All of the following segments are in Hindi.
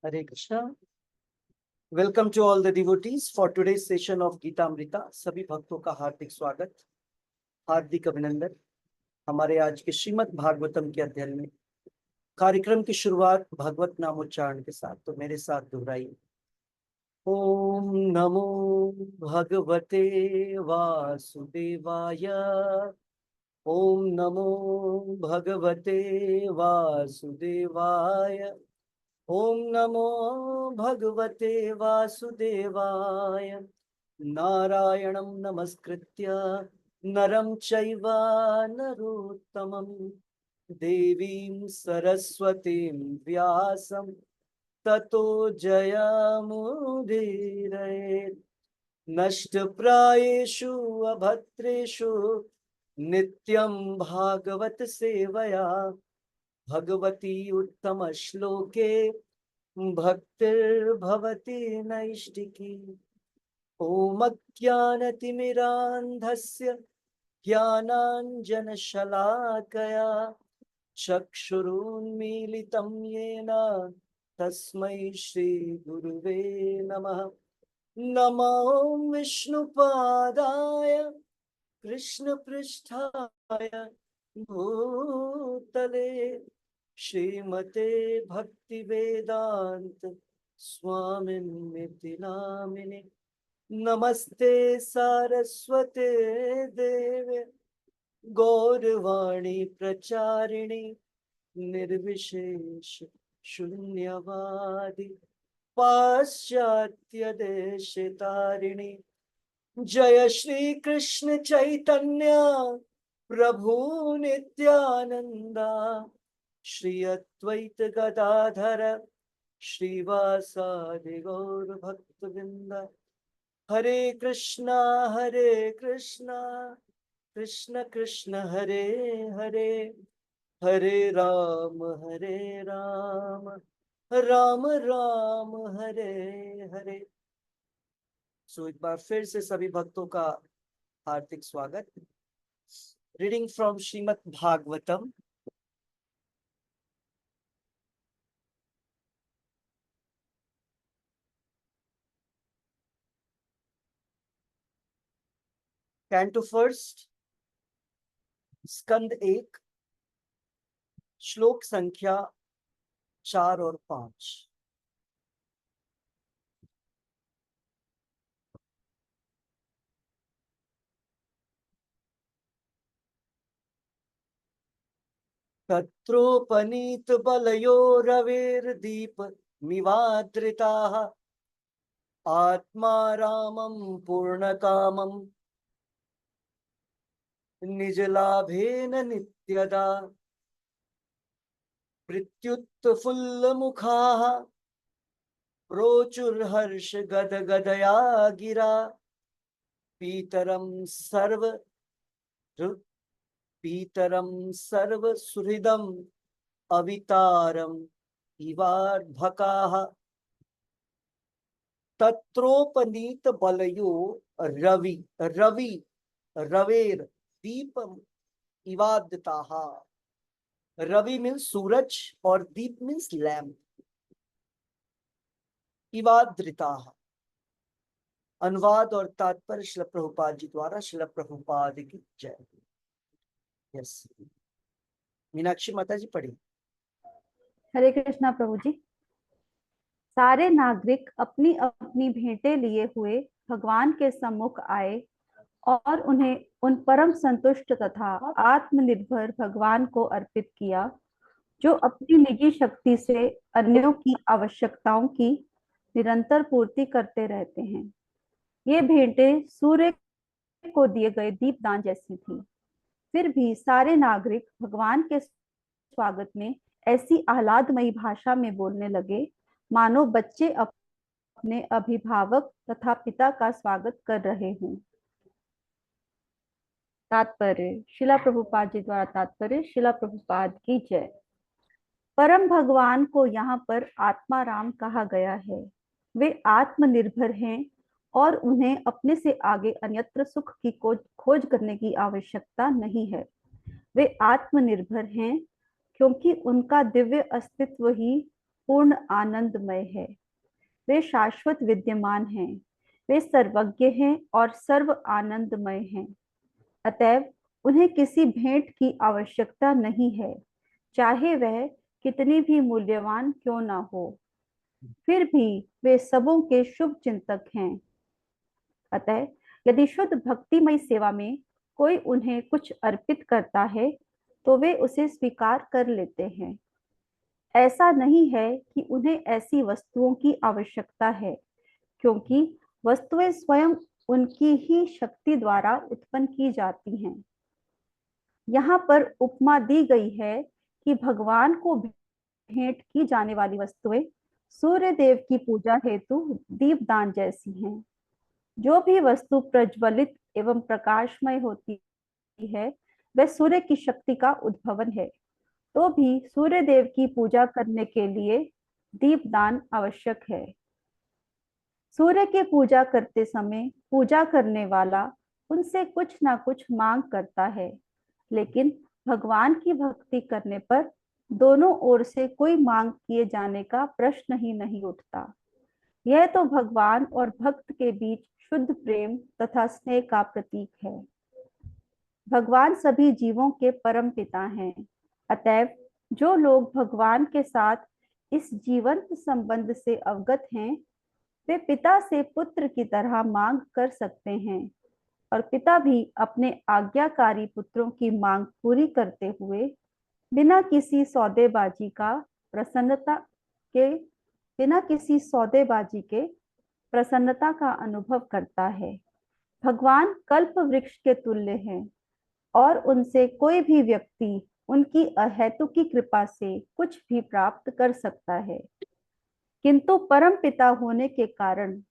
Hare Krishna. Welcome to all the devotees for today's session of Gita Amrita. सभी भक्तों का हार्दिक स्वागत, हार्दिक अभिनंदन हमारे आज के श्रीमद् भागवतम के अध्ययन में। कार्यक्रम की शुरुआत भगवत नाम उच्चारण के साथ, तो मेरे साथ दोहराइए। ओम नमो भगवते वासुदेवाय। ओम नमो भगवते वासुदेवाय। ओम नमो भगवते वासुदेवाय। नारायणं नमस्कृत्य नरं चैव नरोत्तमं देवीं सरस्वतीं व्यासं ततो जयमुदीरयेत्। नष्टप्रायेषु अभद्रेषु नित्यं भागवत सेवया भगवती उत्तम श्लोके भक्तिर्भवति नैष्टिकी। ओम अज्ञानतिमिरान्धस्य ज्ञानाञ्जनशलाकया चक्षुरुन्मीलितं येन तस्मै श्रीगुरुवे नमः। नमो विष्णुपादाय कृष्णपृष्ठाय भूतले श्रीमते भक्तिवेदांत स्वामिन्निति नामिने। नमस्ते सारस्वते देवे गौरवाणी प्रचारिणी निर्विशेष शून्यवादी पाश्चात्य देशतारिणी। जय श्री कृष्ण चैतन्य प्रभु नित्यानंदा श्री अद्वैत गदाधर श्रीवासादि गौर भक्तवृंद। हरे कृष्णा कृष्ण कृष्ण हरे हरे, हरे राम राम राम हरे हरे। सो एक बार फिर से सभी भक्तों का हार्दिक स्वागत। Reading from Srimad Bhagavatam. Canto first, स्कंद 1, श्लोक संख्या 4 और 5। तत्रोपनीत बलयो रविर्दीप मिवाद्रिताः आत्मा रामं पूर्णकामं निजलाभेन नित्यदा। प्रत्युत्फुल्लमुखाः प्रोचुर्हर्ष गदगदया गिरा पीतरं सर्व सुहृदं अवितारम इवार्भकाः। तत्रोपनीत बलयो रवेर दीपम इवाद्यताः। रवि मीन्स सूरज और दीप मीन्स लैम्प। इवाद्रिताः अनुवाद और तात्पर्य श्रील प्रभुपाद जी द्वारा। श्रील प्रभुपाद की जय। यस, मीनाक्षी माता जी पढ़ी। हरे कृष्णा प्रभु जी। सारे नागरिक अपनी अपनी भेंटें लिए हुए भगवान के सम्मुख आए और उन्हें उन परम संतुष्ट तथा आत्मनिर्भर भगवान को अर्पित किया, जो अपनी निजी शक्ति से अन्यों की आवश्यकताओं की निरंतर पूर्ति करते रहते हैं। ये भेंटें सूर्य को दिए गए दीपदान जैसी थी। फिर भी सारे नागरिक भगवान के स्वागत में ऐसी आह्लादमयी भाषा में बोलने लगे मानो बच्चे अपने अभिभावक तथा पिता का स्वागत कर रहे हों। तात्पर्य शिला प्रभुपाद जी द्वारा। तात्पर्य शिला प्रभुपाद की जय। परम भगवान को यहाँ पर आत्मा राम कहा गया है। वे आत्मनिर्भर हैं और उन्हें अपने से आगे अन्यत्र सुख की खोज करने की आवश्यकता नहीं है। वे आत्मनिर्भर हैं क्योंकि उनका दिव्य अस्तित्व ही पूर्ण आनंदमय है। वे शाश्वत विद्यमान हैं, वे सर्वज्ञ हैं और सर्व आनंदमय हैं। अतएव उन्हें किसी भेंट की आवश्यकता नहीं है, चाहे वह कितनी भी मूल्यवान क्यों ना हो। फिर भी वे सबों के शुभ चिंतक हैं। अतः यदि शुद्ध भक्तिमय सेवा में कोई उन्हें कुछ अर्पित करता है तो वे उसे स्वीकार कर लेते हैं। ऐसा नहीं है कि उन्हें ऐसी वस्तुओं की आवश्यकता है, क्योंकि वस्तुएं स्वयं उनकी ही शक्ति द्वारा उत्पन्न की जाती हैं। यहाँ पर उपमा दी गई है कि भगवान को भेंट की जाने वाली वस्तुएं सूर्य देव की पूजा हेतु दीपदान जैसी हैं। जो भी वस्तु प्रज्वलित एवं प्रकाशमय होती है वह सूर्य की शक्ति का उद्भवन है। तो भी सूर्य देव की पूजा करने के लिए दीपदान आवश्यक है। सूर्य की पूजा करते समय पूजा करने वाला उनसे कुछ ना कुछ मांग करता है, लेकिन भगवान की भक्ति करने पर दोनों ओर से कोई मांग किए जाने का प्रश्न ही नहीं उठता। यह तो भगवान और भक्त के बीच शुद्ध प्रेम तथा स्नेह का प्रतीक है। भगवान सभी जीवों के परम पिता हैं। अतएव जो लोग भगवान के साथ इस जीवंत संबंध से अवगत हैं वे पिता से पुत्र की तरह मांग कर सकते हैं, और पिता भी अपने आज्ञाकारी पुत्रों की मांग पूरी करते हुए बिना किसी सौदेबाजी का प्रसन्नता के बिना किसी सौदेबाजी के प्रसन्नता का अनुभव करता है। भगवान कल्प वृक्ष के तुल्य हैं और उनसे कोई भी व्यक्ति उनकी अहेतुकी कृपा से कुछ भी प्राप्त कर सकता है, किंतु परम पिता होने के कारण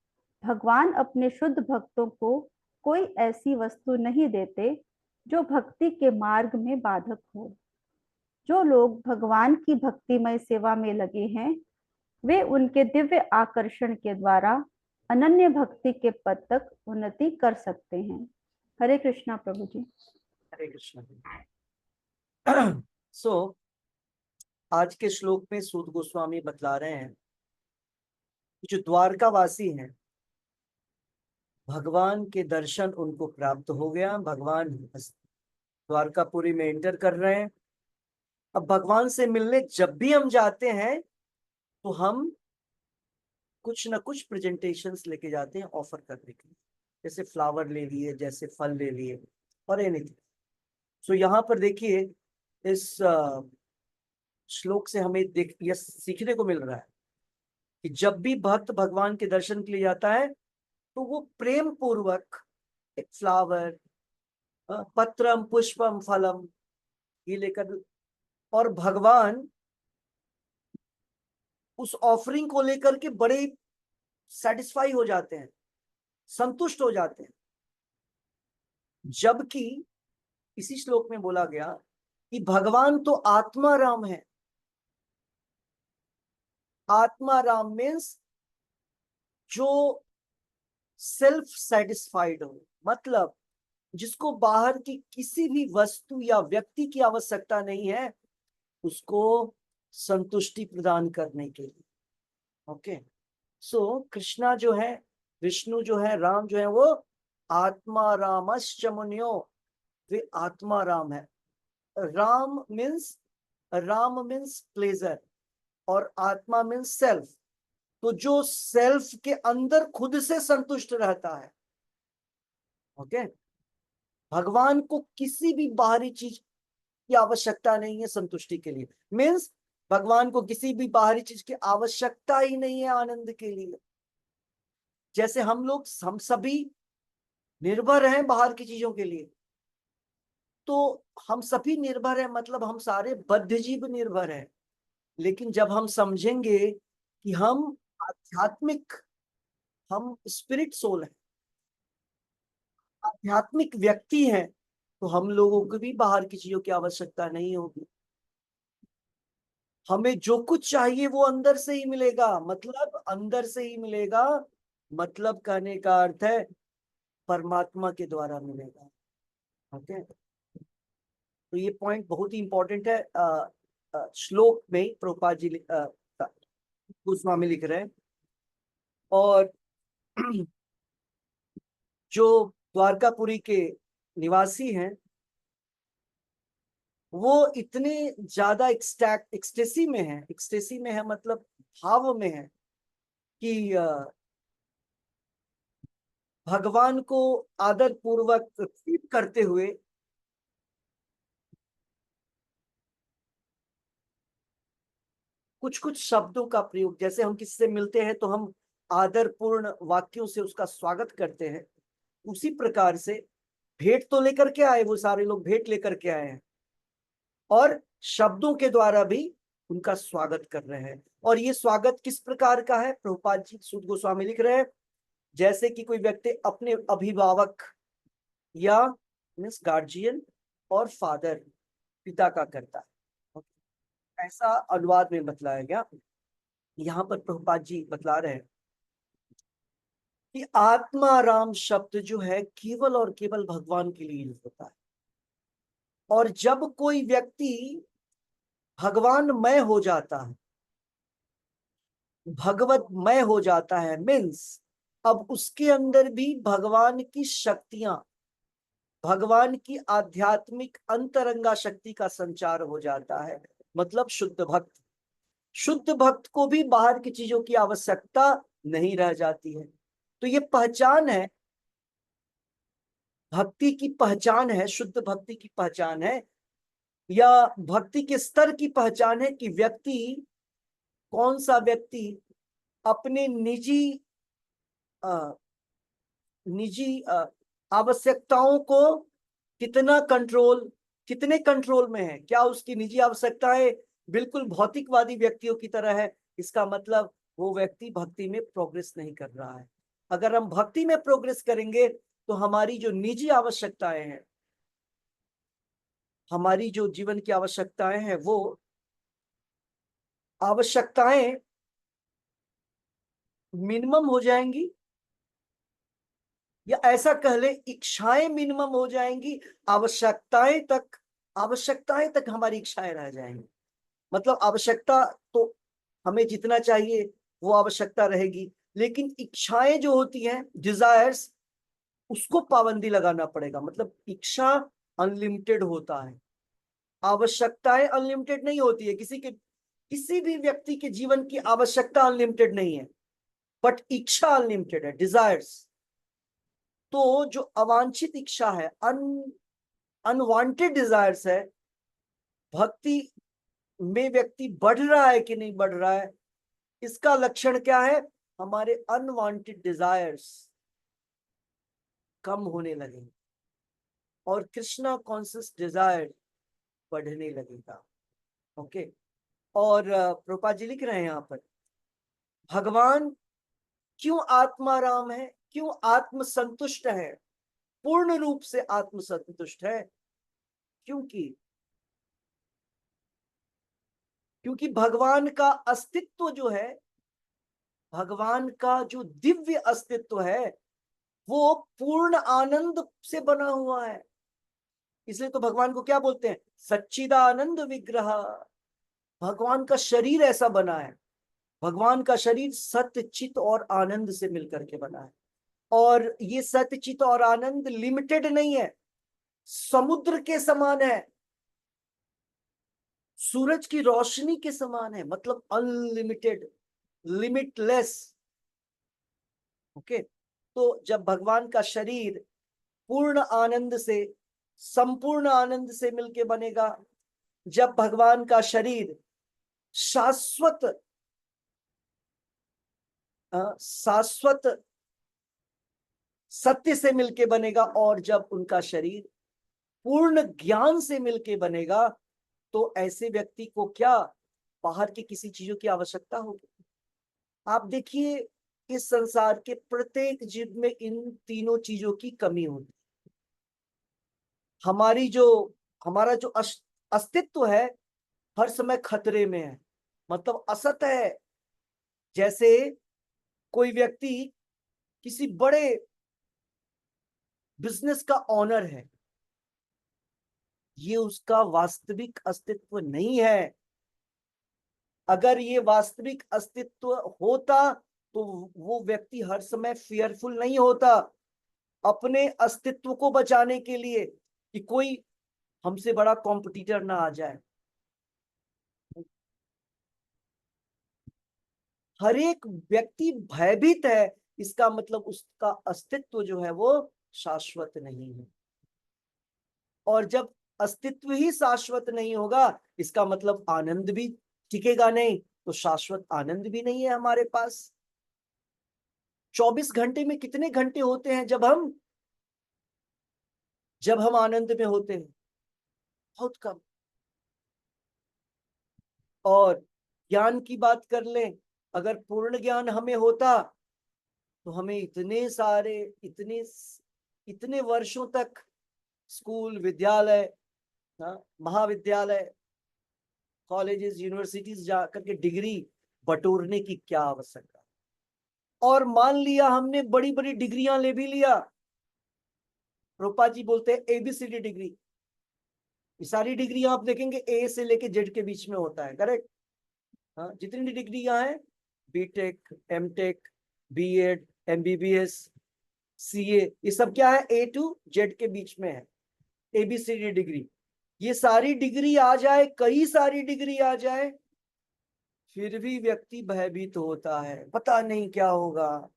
भगवान अपने शुद्ध भक्तों को कोई ऐसी वस्तु नहीं देते जो भक्ति के मार्ग में बाधक हो। जो लोग भगवान की भक्तिमय सेवा में लगे हैं वे उनके दिव्य आकर्षण के द्वारा अनन्य भक्ति के पद तक उन्नति कर सकते हैं। हरे कृष्णा प्रभु जी। हरे कृष्ण। सो आज के श्लोक में सूत गोस्वामी बतला रहे हैं कि जो द्वारकावासी हैं भगवान के दर्शन उनको प्राप्त हो गया। भगवान द्वारकापुरी में एंटर कर रहे हैं। अब भगवान से मिलने जब भी हम जाते हैं तो हम कुछ ना कुछ प्रेजेंटेशंस लेके जाते हैं ऑफर करने के लिए, जैसे फ्लावर ले लिए, जैसे फल ले लिए और एनीथिंग। सो यहाँ पर देखिए इस श्लोक से हमें यह सीखने को मिल रहा है कि जब भी भक्त भगवान के दर्शन के लिए जाता है तो वो प्रेम पूर्वक एक फ्लावर, पत्रम पुष्पम फलम ये लेकर, और भगवान उस ऑफरिंग को लेकर के बड़े सेटिस्फाई हो जाते हैं, संतुष्ट हो जाते हैं। जबकि इसी श्लोक में बोला गया कि भगवान तो आत्मा राम है। आत्मा राम मीन्स जो सेल्फ सेटिस्फाइड हो, मतलब जिसको बाहर की किसी भी वस्तु या व्यक्ति की आवश्यकता नहीं है उसको संतुष्टि प्रदान करने के लिए। ओके, सो कृष्णा जो है, विष्णु जो है, राम जो है वो आत्मा रामश्च मुनियो, वे आत्मा राम है। राम मीन्स प्लेजर और आत्मा मीन्स सेल्फ। तो जो सेल्फ के अंदर खुद से संतुष्ट रहता है। ओके, भगवान को किसी भी बाहरी चीज की आवश्यकता नहीं है संतुष्टि के लिए। मीन्स भगवान को किसी भी बाहरी चीज की आवश्यकता ही नहीं है आनंद के लिए। जैसे हम सभी निर्भर हैं बाहर की चीजों के लिए, तो हम सभी निर्भर हैं, मतलब हम सारे बद्ध जीव निर्भर हैं। लेकिन जब हम समझेंगे कि हम आध्यात्मिक, हम स्पिरिट सोल हैं, आध्यात्मिक व्यक्ति हैं, तो हम लोगों को भी बाहर की चीजों की आवश्यकता नहीं होगी। हमें जो कुछ चाहिए वो अंदर से ही मिलेगा, मतलब अंदर से ही मिलेगा। मतलब कहने का अर्थ है परमात्मा के द्वारा मिलेगा। ओके, तो ये पॉइंट बहुत ही इंपॉर्टेंट है। श्लोक में प्रभुपाद जी गोस्वामी लिख रहे हैं। और जो द्वारकापुरी के निवासी हैं वो इतने ज्यादा एक्सटेसी में है, एक्सटेसी में है मतलब भाव में है कि भगवान को आदर पूर्वक ट्रीट करते हुए कुछ कुछ शब्दों का प्रयोग, जैसे हम किसी से मिलते हैं तो हम आदरपूर्ण वाक्यों से उसका स्वागत करते हैं, उसी प्रकार से भेंट तो लेकर के आए, वो सारे लोग भेंट लेकर के आए हैं और शब्दों के द्वारा भी उनका स्वागत कर रहे हैं। और ये स्वागत किस प्रकार का है, प्रभुपाद जी सूत गोस्वामी लिख रहे हैं, जैसे कि कोई व्यक्ति अपने अभिभावक या मीन्स गार्जियन और फादर, पिता का करता है, ऐसा अनुवाद में बतलाया गया। यहाँ पर प्रभुपाद जी बतला रहे हैं कि आत्माराम शब्द जो है केवल और केवल भगवान के लिए यूज होता है। और जब कोई व्यक्ति भगवानमय हो जाता है, भगवतमय हो जाता है, मीन्स अब उसके अंदर भी भगवान की शक्तियां, भगवान की आध्यात्मिक अंतरंगा शक्ति का संचार हो जाता है, मतलब शुद्ध भक्त। शुद्ध भक्त को भी बाहर की चीजों की आवश्यकता नहीं रह जाती है। तो ये पहचान है, भक्ति की पहचान है, शुद्ध भक्ति की पहचान है, या भक्ति के स्तर की पहचान है कि व्यक्ति, कौन सा व्यक्ति अपने अ, निजी आवश्यकताओं को कितने कंट्रोल में है। क्या उसकी निजी आवश्यकताएं बिल्कुल भौतिकवादी व्यक्तियों की तरह है, इसका मतलब वो व्यक्ति भक्ति में प्रोग्रेस नहीं कर रहा है। अगर हम भक्ति में प्रोग्रेस करेंगे तो हमारी जो निजी आवश्यकताएं हैं, हमारी जो जीवन की आवश्यकताएं हैं, वो आवश्यकताएं मिनिमम हो जाएंगी, या ऐसा कह ले इच्छाएं मिनिमम हो जाएंगी, आवश्यकताएं तक हमारी इच्छाएं रह जाएंगी। मतलब आवश्यकता तो हमें जितना चाहिए वो आवश्यकता रहेगी, लेकिन इच्छाएं जो होती हैं, डिजायर्स, उसको पाबंदी लगाना पड़ेगा। मतलब इच्छा अनलिमिटेड होता है, आवश्यकताएं अनलिमिटेड नहीं होती है। किसी भी व्यक्ति के जीवन की आवश्यकता अनलिमिटेड नहीं है, बट इच्छा अनलिमिटेड है, डिजायर्स। तो जो अवांछित इच्छा है, अनवांटेड डिजायर्स है, भक्ति में व्यक्ति बढ़ रहा है कि नहीं बढ़ रहा है, इसका लक्षण क्या है, हमारे अनवांटेड डिजायर्स कम होने लगेंगे और कृष्णा कॉन्शियस डिजायर बढ़ने लगेगा। ओके। और प्रभुपाद जी लिख रहे हैं यहाँ पर, भगवान क्यों आत्माराम है, क्यों आत्मसंतुष्ट है, पूर्ण रूप से आत्मसंतुष्ट है, क्योंकि क्योंकि भगवान का अस्तित्व जो है, भगवान का जो दिव्य अस्तित्व है, वो पूर्ण आनंद से बना हुआ है। इसलिए तो भगवान को क्या बोलते हैं, सच्चिदानंद विग्रह। भगवान का शरीर ऐसा बना है, भगवान का शरीर सत्य चित और आनंद से मिलकर के बना है। और ये सत्य चित और आनंद लिमिटेड नहीं है, समुद्र के समान है, सूरज की रोशनी के समान है, मतलब अनलिमिटेड, लिमिटलेस। ओके। तो जब भगवान का शरीर पूर्ण आनंद से, संपूर्ण आनंद से मिलके बनेगा, जब भगवान का शरीर शाश्वत शाश्वत सत्य से मिलके बनेगा, और जब उनका शरीर पूर्ण ज्ञान से मिलके बनेगा, तो ऐसे व्यक्ति को क्या बाहर की किसी चीजों की आवश्यकता होगी। आप देखिए, इस संसार के प्रत्येक जीव में इन तीनों चीजों की कमी होती है। हमारी जो हमारा जो अस्तित्व है हर समय खतरे में है, मतलब असत है। जैसे कोई व्यक्ति किसी बड़े बिजनेस का ऑनर है, ये उसका वास्तविक अस्तित्व नहीं है। अगर ये वास्तविक अस्तित्व होता तो वो व्यक्ति हर समय फियरफुल नहीं होता अपने अस्तित्व को बचाने के लिए कि कोई हमसे बड़ा कॉम्पिटिटर ना आ जाए। हर एक व्यक्ति भयभीत है, इसका मतलब उसका अस्तित्व जो है वो शाश्वत नहीं है। और जब अस्तित्व ही शाश्वत नहीं होगा, इसका मतलब आनंद भी टिकेगा नहीं, तो शाश्वत आनंद भी नहीं है हमारे पास। 24 घंटे में कितने घंटे होते हैं जब हम आनंद में होते हैं? बहुत कम। और ज्ञान की बात कर लें, अगर पूर्ण ज्ञान हमें होता तो हमें इतने इतने वर्षों तक स्कूल, विद्यालय, महाविद्यालय, कॉलेजेस, यूनिवर्सिटीज जा करके डिग्री बटोरने की क्या आवश्यकता। और मान लिया हमने बड़ी बड़ी डिग्रियां ले भी लिया, रूपा जी बोलते हैं एबीसीडी डिग्री, ये सारी डिग्रियां आप देखेंगे ए से लेके जेड के बीच में होता है, करेक्ट? हाँ, जितनी डिग्रियां हैं, BTech, MTech, BEd, MBBS, CA, ये सब क्या है? ए टू जेड के बीच में है, एबीसीडी डिग्री। ये सारी डिग्री आ जाए, कई सारी डिग्री आ जाए, फिर भी व्यक्ति भयभीत होता है, पता नहीं क्या होगा।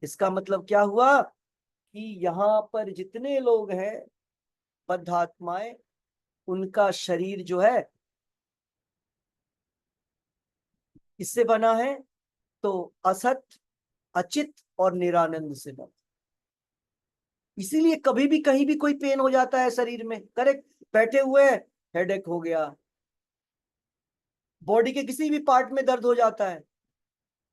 इसका मतलब क्या हुआ कि यहाँ पर जितने लोग हैं बद्धात्माएं, उनका शरीर जो है इससे बना है, तो असत, अचित और निरानंद से बना। इसीलिए कभी भी कहीं भी कोई पेन हो जाता है शरीर में, करेक्ट? बैठे हुए हैं, हेडेक हो गया, बॉडी के किसी भी पार्ट में दर्द हो जाता है,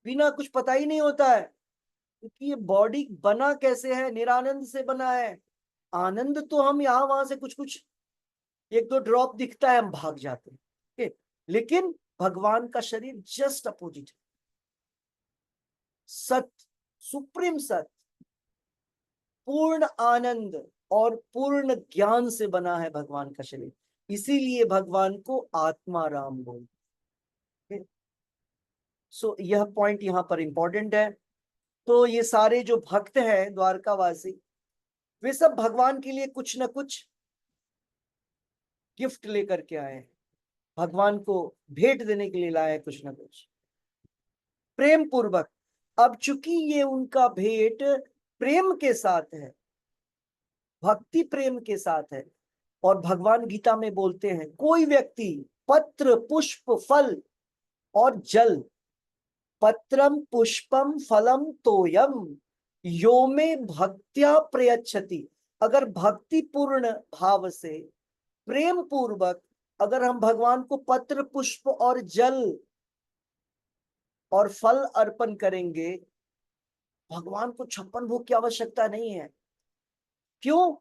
बिना कुछ पता ही नहीं होता है, क्योंकि ये बॉडी बना कैसे है? निरानंद से बना है। आनंद तो हम यहाँ वहां से कुछ कुछ एक दो ड्रॉप दिखता है, हम भाग जाते हैं, ठीक? लेकिन भगवान का शरीर जस्ट अपोजिट है। सत्य, सुप्रीम सत्य, पूर्ण आनंद और पूर्ण ज्ञान से बना है भगवान का शरीर। इसीलिए भगवान को आत्मा राम बोलते। सो यह पॉइंट यहाँ पर इंपॉर्टेंट है। तो ये सारे जो भक्त हैं द्वारकावासी, वे सब भगवान के लिए कुछ ना कुछ गिफ्ट लेकर के आए हैं, भगवान को भेंट देने के लिए लाए हैं कुछ ना कुछ प्रेम पूर्वक। अब चूंकि ये उनका भेंट प्रेम के साथ है, भक्ति प्रेम के साथ है, और भगवान गीता में बोलते हैं कोई व्यक्ति पत्र, पुष्प, फल और जल, पत्रम पुष्पम फलम तोयम यो में भक्त्या प्रयच्छति, अगर भक्ति पूर्ण भाव से प्रेम पूर्वक अगर हम भगवान को पत्र, पुष्प और जल और फल अर्पण करेंगे, भगवान को 56 भोग की आवश्यकता नहीं है। क्यों?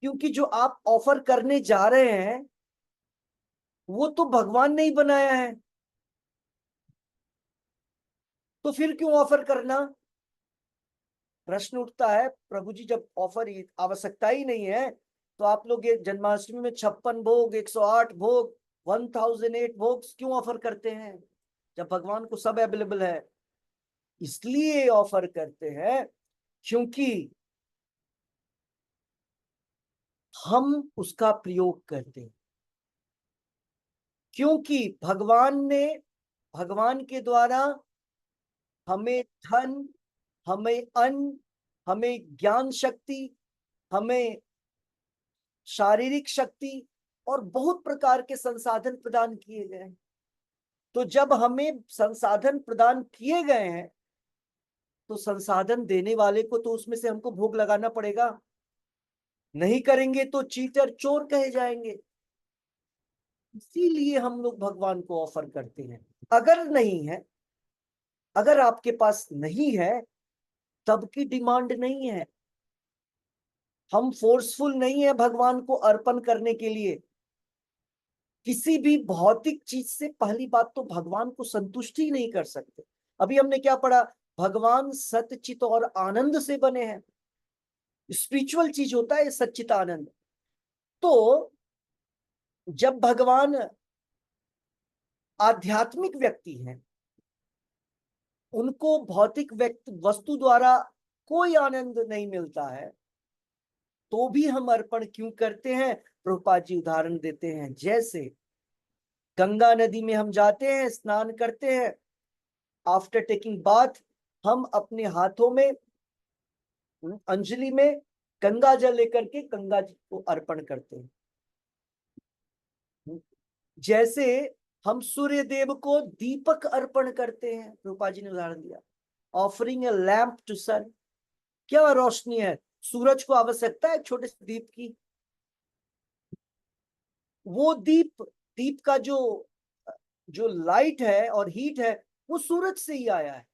क्योंकि जो आप ऑफर करने जा रहे हैं वो तो भगवान ने ही बनाया है, तो फिर क्यों ऑफर करना? प्रश्न उठता है, प्रभु जी जब ऑफर आवश्यकता ही नहीं है, तो आप लोग ये जन्माष्टमी में 56 भोग, 108 भोग, 1008 भोग क्यों ऑफर करते हैं जब भगवान को सब अवेलेबल है? इसलिए ऑफर करते हैं क्योंकि हम उसका प्रयोग करते हैं, क्योंकि भगवान के द्वारा हमें धन, हमें अन्न, हमें ज्ञान शक्ति, हमें शारीरिक शक्ति और बहुत प्रकार के संसाधन प्रदान किए गए हैं। तो जब हमें संसाधन प्रदान किए गए हैं, तो संसाधन देने वाले को तो उसमें से हमको भोग लगाना पड़ेगा। नहीं करेंगे तो चीटर, चोर कहे जाएंगे। इसीलिए हम लोग भगवान को ऑफर करते हैं। अगर नहीं है, अगर आपके पास नहीं है, तब की डिमांड नहीं है। हम फोर्सफुल नहीं है भगवान को अर्पण करने के लिए। किसी भी भौतिक चीज से पहली बात तो भगवान को संतुष्ट ही नहीं कर सकते। अभी हमने क्या पढ़ा? भगवान सतचित और आनंद से बने हैं। स्पिरिचुअल चीज होता है सच्चित आनंद। तो जब भगवान आध्यात्मिक व्यक्ति हैं, उनको भौतिक वस्तु द्वारा कोई आनंद नहीं मिलता है, तो भी हम अर्पण क्यों करते हैं? प्रभुपाद जी उदाहरण देते हैं, जैसे गंगा नदी में हम जाते हैं, स्नान करते हैं, आफ्टर टेकिंग बाथ हम अपने हाथों में अंजलि में गंगा जल लेकर के गंगा जी को अर्पण करते हैं। जैसे हम सूर्य देव को दीपक अर्पण करते हैं, प्रभुपाद जी ने उदाहरण दिया, ऑफरिंग ए लैम्प टू सन। क्या रोशनी है, सूरज को आवश्यकता है छोटे से दीप की। वो दीप का जो जो लाइट है और हीट है वो सूरज से ही आया है।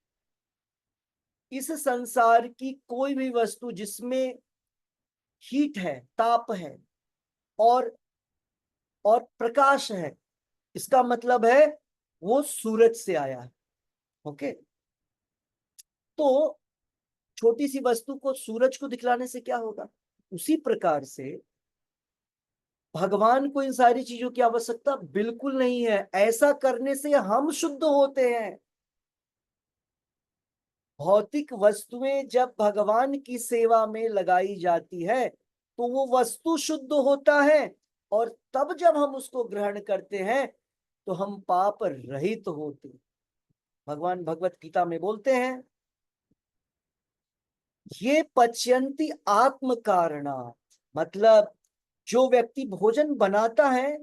इस संसार की कोई भी वस्तु जिसमें हीट है, ताप है और प्रकाश है, इसका मतलब है वो सूरज से आया है। ओके, तो छोटी सी वस्तु को सूरज को दिखलाने से क्या होगा? उसी प्रकार से भगवान को इन सारी चीजों की आवश्यकता बिल्कुल नहीं है। ऐसा करने से हम शुद्ध होते हैं। भौतिक वस्तुएं जब भगवान की सेवा में लगाई जाती है तो वो वस्तु शुद्ध होता है, और तब जब हम उसको ग्रहण करते हैं तो हम पाप रहित होते। भगवान भगवत गीता में बोलते हैं, ये पच्यंती आत्म कारणा, मतलब जो व्यक्ति भोजन बनाता है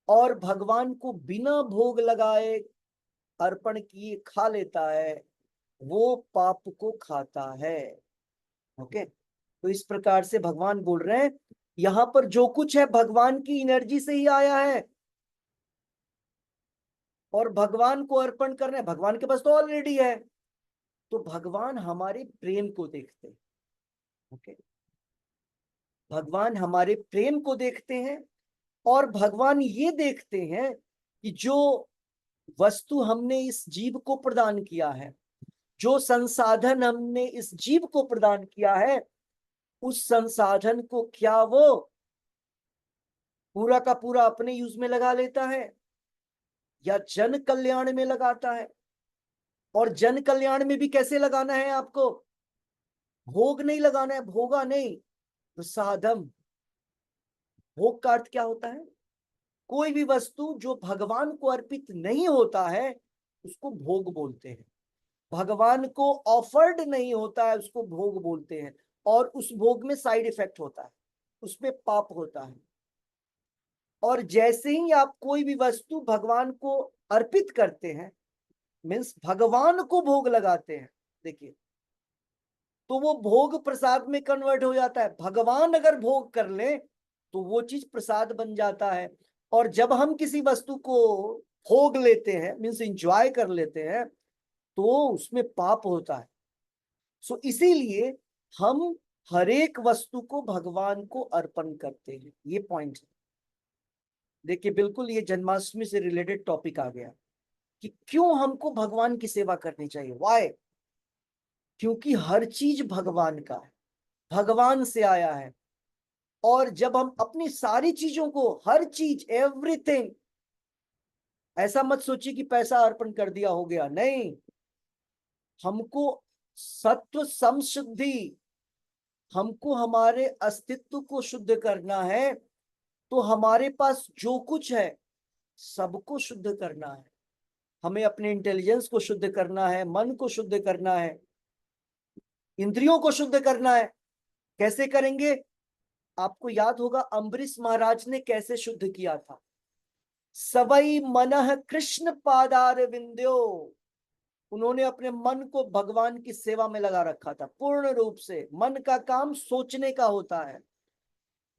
और भगवान को बिना भोग लगाए अर्पण किए खा लेता है, वो पाप को खाता है। ओके, तो इस प्रकार से भगवान बोल रहे हैं यहां पर जो कुछ है भगवान की एनर्जी से ही आया है, और भगवान को अर्पण करना है। भगवान के पास तो ऑलरेडी है, तो भगवान हमारे प्रेम को देखते हैं। ओके, भगवान हमारे प्रेम को देखते हैं, और भगवान ये देखते हैं कि जो वस्तु हमने इस जीव को प्रदान किया है, जो संसाधन हमने इस जीव को प्रदान किया है, उस संसाधन को क्या वो पूरा का पूरा अपने यूज में लगा लेता है या जन कल्याण में लगाता है? और जन कल्याण में भी कैसे लगाना है आपको? भोग नहीं लगाना है, भोगा नहीं, प्रसादम। भोग का अर्थ क्या होता है? कोई भी वस्तु जो भगवान को अर्पित नहीं होता है उसको भोग बोलते हैं। भगवान को ऑफर्ड नहीं होता है उसको भोग बोलते हैं, और उस भोग में साइड इफेक्ट होता है, उसमें पाप होता है। और जैसे ही आप कोई भी वस्तु भगवान को अर्पित करते हैं, मीन्स भगवान को भोग लगाते हैं, देखिए, तो वो भोग प्रसाद में कन्वर्ट हो जाता है। भगवान अगर भोग कर ले तो वो चीज प्रसाद बन जाता है। और जब हम किसी वस्तु को भोग लेते हैं, मीन्स इंजॉय कर लेते हैं, तो उसमें पाप होता है। सो इसीलिए हम हर एक वस्तु को भगवान को अर्पण करते हैं। ये पॉइंट है। देखिए, बिल्कुल ये जन्माष्टमी से रिलेटेड टॉपिक आ गया कि क्यों हमको भगवान की सेवा करनी चाहिए। वाई? क्योंकि हर चीज भगवान का है, भगवान से आया है। और जब हम अपनी सारी चीजों को, हर चीज, एवरीथिंग, ऐसा मत सोचिए कि पैसा अर्पण कर दिया हो गया, नहीं। हमको सत्व समशुद्धि, हमको हमारे अस्तित्व को शुद्ध करना है, तो हमारे पास जो कुछ है सबको शुद्ध करना है। हमें अपने इंटेलिजेंस को शुद्ध करना है, मन को शुद्ध करना है, इंद्रियों को शुद्ध करना है। कैसे करेंगे? आपको याद होगा अम्बरीश महाराज ने कैसे शुद्ध किया था। सबई मनः कृष्ण पादार विंध्यो, उन्होंने अपने मन को भगवान की सेवा में लगा रखा था पूर्ण रूप से। मन का काम सोचने का होता है,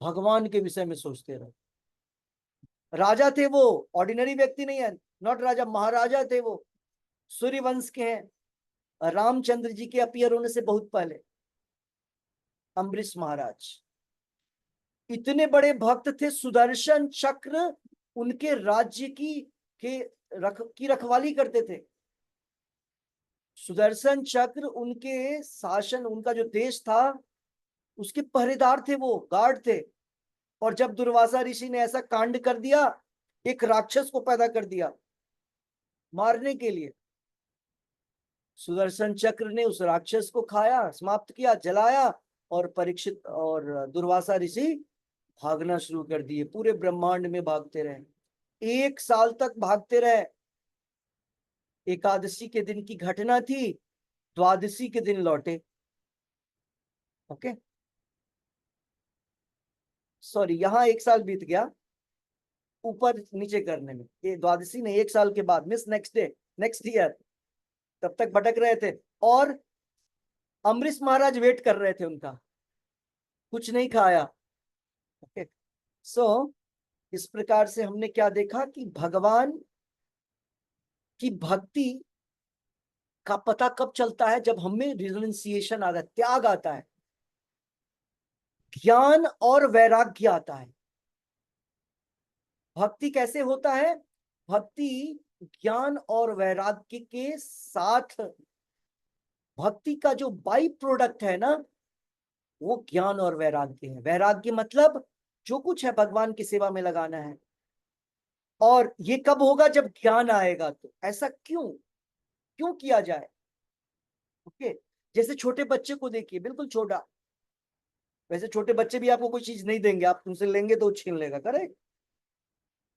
भगवान के विषय में सोचते रहो। राजा थे वो, ऑर्डिनरी व्यक्ति नहीं है, नॉट राजा, महाराजा थे वो, सूर्यवंश के हैं, रामचंद्र जी के अपीयर होने से बहुत पहले। अम्बरीश महाराज इतने बड़े भक्त थे, सुदर्शन चक्र उनके राज्य की रखवाली करते थे। सुदर्शन चक्र उनके शासन, उनका जो देश था उसके पहरेदार थे, वो गार्ड थे। और जब दुर्वासा ऋषि ने ऐसा कांड कर दिया एक राक्षस को पैदा कर दिया मारने के लिए। सुदर्शन चक्र ने उस राक्षस को खाया, समाप्त किया, जलाया, और परीक्षित और दुर्वासा ऋषि भागना शुरू कर दिए। पूरे ब्रह्मांड में भागते रहे, 1 साल तक भागते रहे। एकादशी के दिन की घटना थी, द्वादशी के दिन लौटे। ओके, सॉरी, यहाँ 1 साल बीत गया ऊपर नीचे करने में। ये द्वादशी ने 1 साल के बाद, miss next day, next year, तब तक भटक रहे थे। और अमरीश महाराज वेट कर रहे थे उनका, कुछ नहीं खाया। ओके, सो इस प्रकार से हमने क्या देखा कि भगवान की भक्ति का पता कब चलता है? जब हमें रिनंसिएशन आता है, त्याग आता है, ज्ञान और वैराग्य आता है। भक्ति कैसे होता है? भक्ति ज्ञान और वैराग्य के साथ, भक्ति का जो बाई प्रोडक्ट है ना, वो ज्ञान और वैराग्य है। वैराग्य मतलब जो कुछ है भगवान की सेवा में लगाना है। और ये कब होगा? जब ज्ञान आएगा। तो ऐसा क्यों क्यों किया जाए? ओके, जैसे छोटे बच्चे को देखिए, बिल्कुल छोटा। वैसे छोटे बच्चे भी आपको कोई चीज नहीं देंगे, आप उनसे लेंगे तो छीन लेगा, करेक्ट।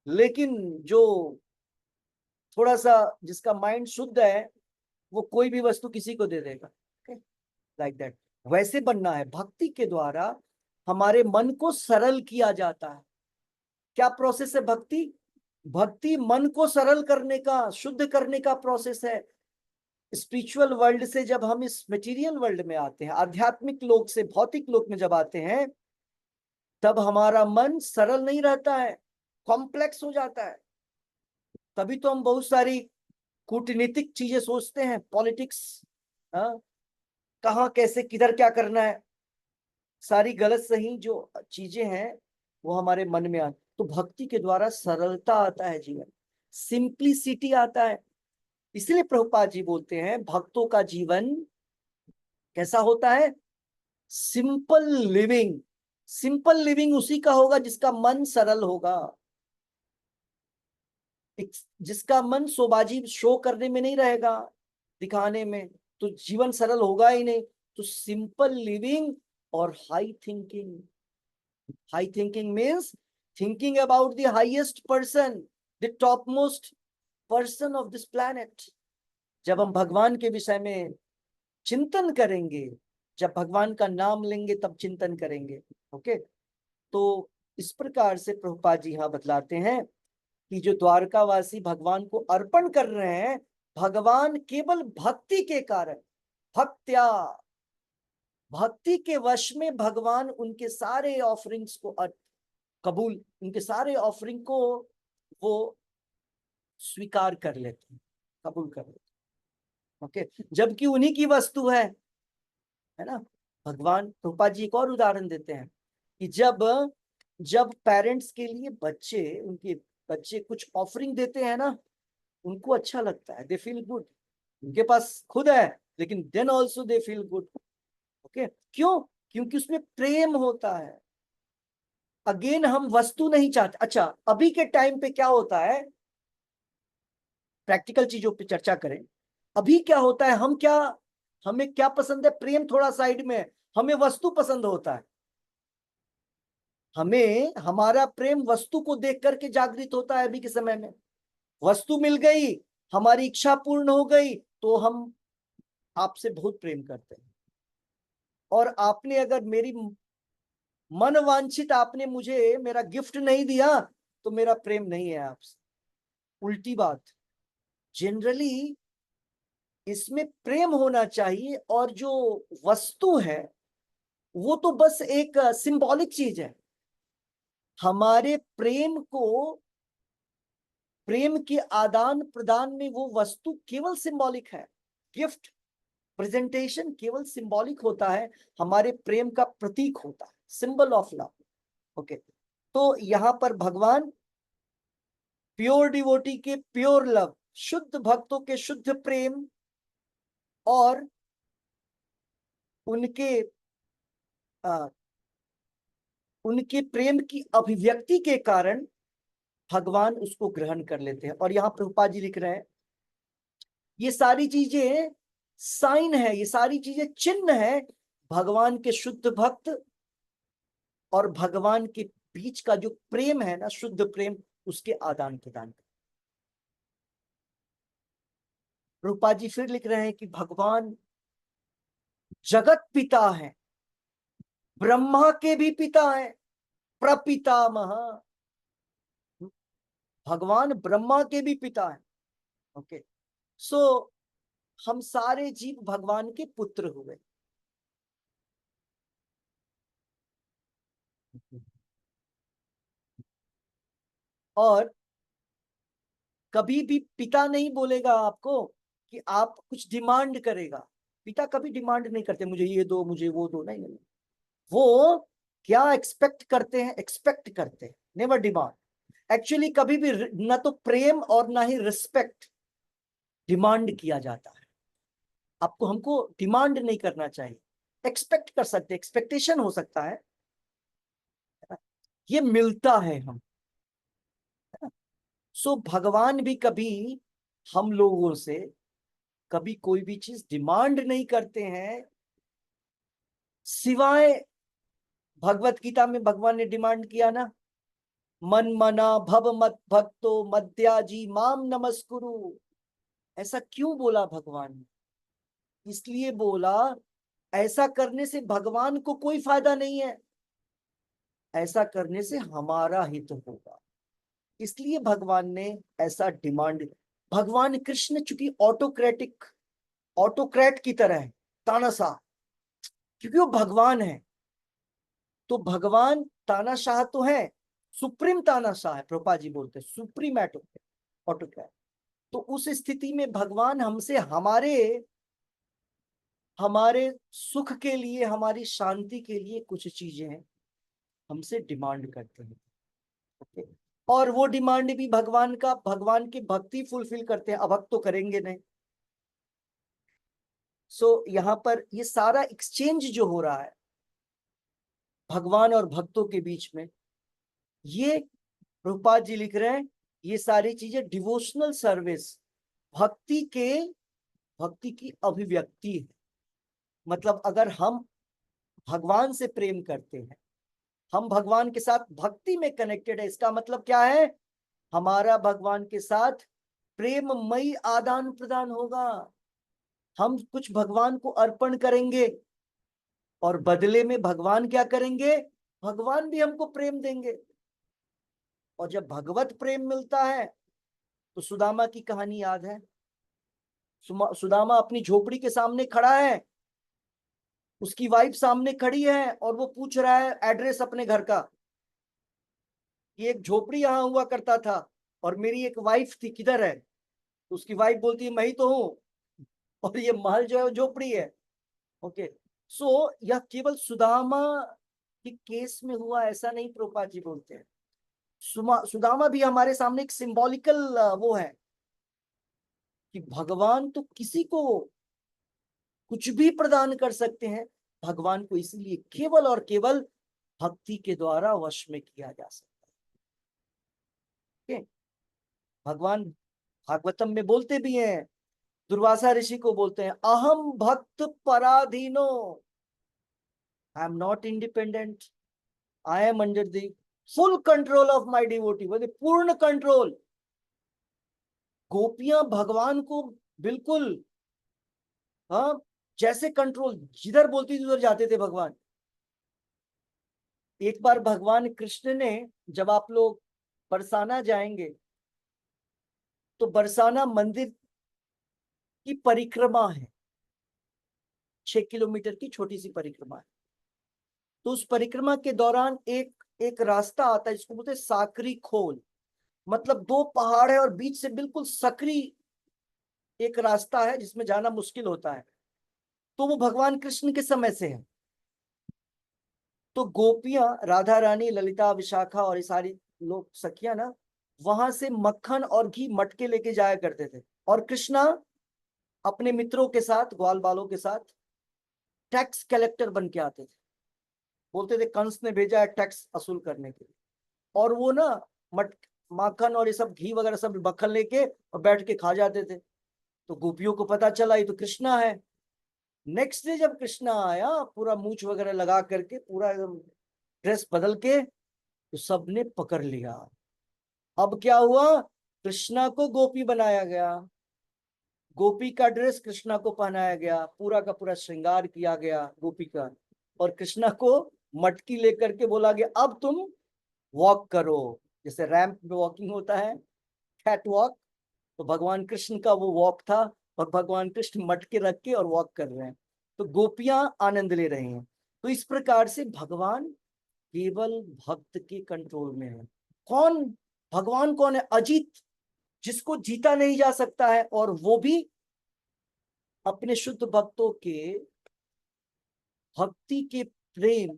लेकिन जो थोड़ा सा, जिसका माइंड शुद्ध है, वो कोई भी वस्तु किसी को दे देगा। Like that. वैसे बनना है। भक्ति के द्वारा हमारे मन को सरल किया जाता है। क्या प्रोसेस है भक्ति? भक्ति मन को सरल करने का, शुद्ध करने का प्रोसेस है। स्पिरिचुअल वर्ल्ड से जब हम इस मटेरियल वर्ल्ड में आते हैं, आध्यात्मिक लोक से भौतिक लोक में जब आते हैं, तब हमारा मन सरल नहीं रहता है, कॉम्प्लेक्स हो जाता है। तभी तो हम बहुत सारी कूटनीतिक चीजें सोचते हैं, पॉलिटिक्स, हाँ, कहाँ कैसे किधर क्या करना है, सारी गलत सही जो चीजें हैं वो हमारे मन में आती। तो भक्ति के द्वारा सरलता आता है जीवन, सिंप्लिसिटी आता है। इसलिए प्रभुपाद जी बोलते हैं भक्तों का जीवन कैसा होता है? Simple living. सिंपल लिविंग उसी का होगा जिसका मन सरल होगा, जिसका मन शोबाजी शो करने में नहीं रहेगा, दिखाने में, तो जीवन सरल होगा ही नहीं। तो सिंपल लिविंग और high thinking. High thinking means thinking about the highest person, the top most person of this planet. जब हम भगवान के विषय में चिंतन करेंगे, जब भगवान का नाम लेंगे, तब चिंतन करेंगे। ओके, तो इस प्रकार से प्रभुपाद जी यहाँ बतलाते हैं कि जो द्वारकावासी भगवान को अर्पण कर रहे हैं, भगवान केवल भक्ति के कारण, भक्त्या, भक्ति के वश में भगवान उनके सारे ऑफरिंग्स को कबूल, उनके सारे ऑफरिंग को वो स्वीकार कर लेते हैं, कबूल कर लेते हैं। ओके, जबकि उन्हीं की वस्तु है ना। भगवान, रूपा जी एक और उदाहरण देते हैं कि जब जब पेरेंट्स के लिए बच्चे, उनके बच्चे कुछ ऑफरिंग देते हैं ना, उनको अच्छा लगता है, दे फील गुड। उनके पास खुद है, लेकिन then also they feel good. Okay, क्यों? क्योंकि उसमें प्रेम होता है। अगेन, हम वस्तु नहीं चाहते। अच्छा, अभी के टाइम पे क्या होता है, प्रैक्टिकल चीजों पे चर्चा करें। अभी क्या होता है, हमें क्या पसंद है? प्रेम थोड़ा साइड में है, हमें वस्तु पसंद होता है। हमें हमारा प्रेम वस्तु को देख करके जागृत होता है। अभी के समय में वस्तु मिल गई, हमारी इच्छा पूर्ण हो गई, तो हम आपसे बहुत प्रेम करते हैं। और आपने अगर मेरी मन वांछित, आपने मुझे मेरा गिफ्ट नहीं दिया, तो मेरा प्रेम नहीं है आपसे। उल्टी बात। जनरली इसमें प्रेम होना चाहिए, और जो वस्तु है वो तो बस एक सिंबॉलिक चीज है। हमारे प्रेम के आदान प्रदान में वो वस्तु केवल सिंबॉलिक है। गिफ्ट, प्रेजेंटेशन केवल सिंबॉलिक होता है, हमारे प्रेम का प्रतीक होता है, सिंबल ऑफ लव। ओके, तो यहां पर भगवान प्योर डिवोटी के प्योर लव, शुद्ध भक्तों के शुद्ध प्रेम, और उनके उनके प्रेम की अभिव्यक्ति के कारण भगवान उसको ग्रहण कर लेते हैं। और यहाँ प्रभुपाद जी लिख रहे हैं ये सारी चीजें साइन है, ये सारी चीजें चिन्ह है भगवान के शुद्ध भक्त और भगवान के बीच का जो प्रेम है ना, शुद्ध प्रेम, उसके आदान प्रदान का। रूपा जी फिर लिख रहे हैं कि भगवान जगत पिता है, ब्रह्मा के भी पिता है, प्रपितामह। भगवान ब्रह्मा के भी पिता है। ओके, सो हम सारे जीव भगवान के पुत्र हुए। और कभी भी पिता नहीं बोलेगा आपको कि आप कुछ डिमांड करेगा। पिता कभी डिमांड नहीं करते मुझे ये दो, मुझे वो दो, नहीं नहीं। वो क्या एक्सपेक्ट करते हैं? एक्सपेक्ट करते हैं, नेवर डिमांड। एक्चुअली कभी भी ना तो प्रेम और ना ही रिस्पेक्ट डिमांड किया जाता है। आपको हमको डिमांड नहीं करना चाहिए, एक्सपेक्ट कर सकते, एक्सपेक्टेशन हो सकता है, ये मिलता है हम। सो भगवान भी कभी हम लोगों से कभी कोई भी चीज डिमांड नहीं करते हैं, सिवाय भगवत गीता में भगवान ने डिमांड किया ना, मन मना भव मत भक्तो मद्याजी माम नमस्कुरु। ऐसा क्यों बोला भगवान ने? इसलिए बोला ऐसा करने से भगवान को कोई फायदा नहीं है, ऐसा करने से हमारा हित होगा। इसलिए भगवान ने ऐसा डिमांड। भगवान कृष्ण चूंकि ऑटोक्रेटिक, ऑटोक्रेट की तरह है, तानाशाह, क्योंकि वो भगवान है। तो भगवान तानाशाह तो है, सुप्रीम तानाशाह है, प्रभुपा जी बोलते हैं सुप्रीम ऑटोक्रेट। तो उस स्थिति में भगवान हमसे हमारे हमारे सुख के लिए, हमारी शांति के लिए कुछ चीजें हमसे डिमांड करते हैं। ओके, और वो डिमांड भी भगवान का, भगवान की भक्ति फुलफिल करते हैं, अभक्त तो करेंगे नहीं। सो यहाँ पर ये सारा एक्सचेंज जो हो रहा है भगवान और भक्तों के बीच में, ये प्रभुपाद जी लिख रहे हैं ये सारी चीजें डिवोशनल सर्विस, भक्ति के, भक्ति की अभिव्यक्ति है। मतलब अगर हम भगवान से प्रेम करते हैं, हम भगवान के साथ भक्ति में कनेक्टेड है, इसका मतलब क्या है? हमारा भगवान के साथ प्रेममयी आदान प्रदान होगा। हम कुछ भगवान को अर्पण करेंगे और बदले में भगवान क्या करेंगे? भगवान भी हमको प्रेम देंगे। और जब भगवत प्रेम मिलता है तो सुदामा की कहानी याद है। सुदामा अपनी झोपड़ी के सामने खड़ा है, उसकी वाइफ सामने खड़ी है और वो पूछ रहा है एड्रेस अपने घर का। ये एक झोपड़ी यहां हुआ करता था और मेरी एक वाइफ थी, किधर है? तो उसकी वाइफ बोलती है मैं ही तो हूं, और ये महल जो है झोपड़ी है। ओके, सो यह केवल सुदामा के केस में हुआ ऐसा नहीं, प्रभुपाद जी बोलते हैं। सुदामा भी हमारे सामने एक सिंबॉलिकल वो है कि भगवान तो किसी को कुछ भी प्रदान कर सकते हैं, भगवान को इसीलिए केवल और केवल भक्ति के द्वारा वश में किया जा सकता है। भगवान भागवतम में बोलते भी हैं, दुर्वासा ऋषि को बोलते हैं अहम भक्त पराधीनो, I am not independent, I am under the full control of my devotee. बोले पूर्ण कंट्रोल। गोपियां भगवान को बिल्कुल, हाँ, जैसे कंट्रोल, जिधर बोलती थी उधर जाते थे भगवान। एक बार भगवान कृष्ण ने, जब आप लोग बरसाना जाएंगे तो बरसाना मंदिर की परिक्रमा है, 6 किलोमीटर की छोटी सी परिक्रमा है। तो उस परिक्रमा के दौरान एक एक रास्ता आता है जिसको बोलते हैं साकरी खोल। मतलब दो पहाड़ है और बीच से बिल्कुल सकरी एक रास्ता है जिसमें जाना मुश्किल होता है। तो वो भगवान कृष्ण के समय से है। तो गोपियां, राधा रानी, ललिता, विशाखा और ये सारी लोग सखियां ना, वहां से मक्खन और घी मटके लेके जाया करते थे। और कृष्णा अपने मित्रों के साथ, ग्वाल बालों के साथ टैक्स कलेक्टर बन के आते थे। बोलते थे कंस ने भेजा है टैक्स वसूल करने के लिए। और वो ना माखन और ये सब घी वगैरह सब मक्खन लेके और बैठ के खा जाते थे। तो गोपियों को पता चला ये तो कृष्णा है। नेक्स्ट डे जब कृष्णा आया पूरा मूछ वगैरह लगा करके पूरा एकदम ड्रेस बदल के, तो सबने पकड़ लिया। अब क्या हुआ, कृष्णा को गोपी बनाया गया, गोपी का ड्रेस कृष्णा को पहनाया गया, पूरा का पूरा श्रृंगार किया गया गोपी का, और कृष्णा को मटकी लेकर के बोला गया अब तुम वॉक करो, जैसे रैंप में वॉकिंग होता है, कैट वॉक। तो भगवान कृष्ण का वो वॉक था, और भगवान कृष्ण मटके रख के और वॉक कर रहे हैं, तो गोपियां आनंद ले रही हैं। तो इस प्रकार से भगवान केवल भक्त के कंट्रोल में है। कौन भगवान कौन है, अजीत, जिसको जीता नहीं जा सकता है, और वो भी अपने शुद्ध भक्तों के भक्ति के प्रेम,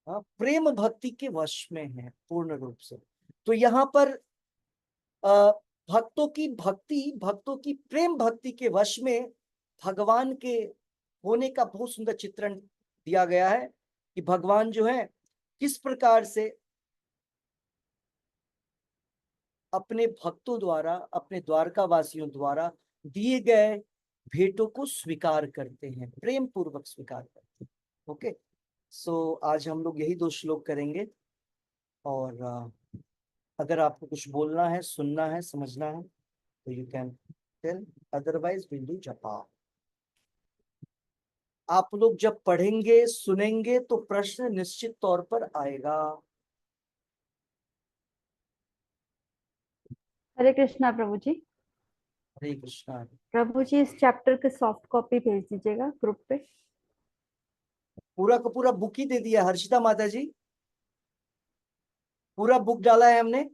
प्रेम भक्ति के वश में है पूर्ण रूप से। तो यहाँ पर अ, भक्तों की भक्ति, भक्तों की प्रेम भक्ति के वश में भगवान के होने का बहुत सुंदर चित्रण दिया गया है कि भगवान जो है किस प्रकार से अपने भक्तों द्वारा, अपने द्वारका वासियों द्वारा दिए गए भेंटों को स्वीकार करते हैं, प्रेम पूर्वक स्वीकार करते हैं। ओके, सो आज हम लोग यही 2 श्लोक करेंगे, और अगर आपको कुछ बोलना है, सुनना है, समझना है तो you can tell, otherwise will do जपा। आप लोग जब पढ़ेंगे सुनेंगे तो प्रश्न निश्चित तौर पर आएगा। हरे कृष्णा प्रभु जी। हरे कृष्णा। प्रभु जी इस चैप्टर के सॉफ्ट कॉपी भेज दीजिएगा ग्रुप पे। पूरा का पूरा बुक ही दे दिया हर्षिता माता जी, पूरा बुक डाला है हमने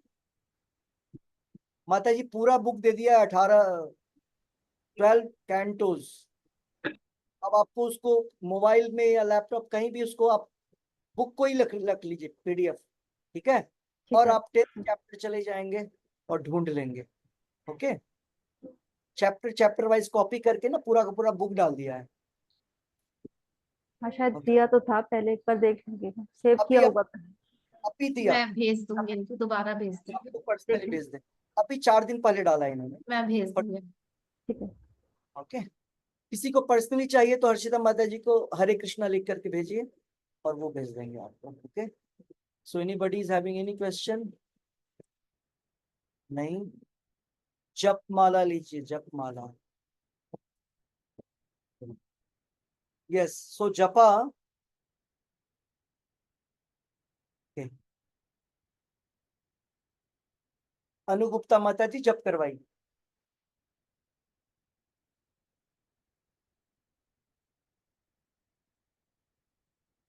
माता जी, पूरा बुक दे दिया, 12 कैंटोज। अब आपको उसको मोबाइल में या लैपटॉप कहीं भी उसको आप बुक को ही रख लीजिए PDF, ठीक है। ठीक और है। आप 10th चैप्टर चले जाएंगे और ढूंढ लेंगे। Okay, chapter chapter wise copy करके ना पूरा का पूरा बुक डाल दिया है। हाँ शायद ओके, दिया तो था, पहले एक बार देख लीजिए, सेव किया अभी होगा तो। अभी दिया, मैं भेज दूंगी इनको, दोबारा भेज दूंगी। आपको पर्सनली देखें। भेज दे, अभी 4 दिन पहले डाला है इन्होंने। मैं भेज दूंगी। ठीक है। ओके, किसी को पर्सनली चाहिए तो हर्षिता माता जी को हरे कृष्णा लिख करके भेजिए और वो भेज देंगे आपको। Okay, so anybody is having any question? नहीं, जप माला लीजिए, जप माला। यस, सो जपा। okay. अनुगुप्ता माता जी जप करवाई।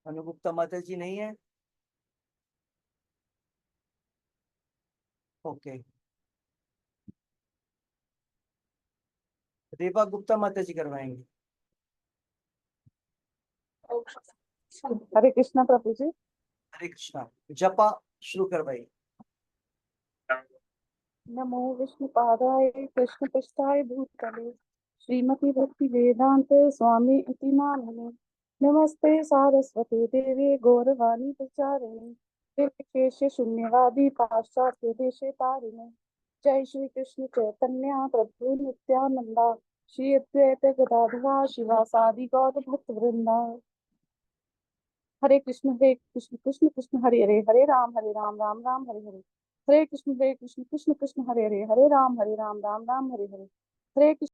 अनुगुप्ता माता जी नहीं है। ओके, रेवा गुप्ता माता जी करवाएंगे। हरे कृष्णा प्रभु जी। हरे कृष्णा, जपा शुरू करवाई। नमो विष्णु पादाय कृष्ण पृष्ठाय भूतले श्रीमती भक्ति वेदांत स्वामी इति नामिने। नमस्ते सारस्वती देवी गौरवाणी प्रचारिणे निर्विशेष शून्यवादी पाश्चात्य देशे तारिणे। जय श्री कृष्ण चैतन्य प्रभु नित्यानंदा श्री अद्वैत गदाधर शिवासादि गौर भक्त वृंदा। हरे कृष्ण कृष्ण कृष्ण हरे हरे, हरे राम राम राम हरे हरे। हरे कृष्ण कृष्ण कृष्ण हरे हरे, हरे राम राम राम हरे हरे। हरे कृष्ण।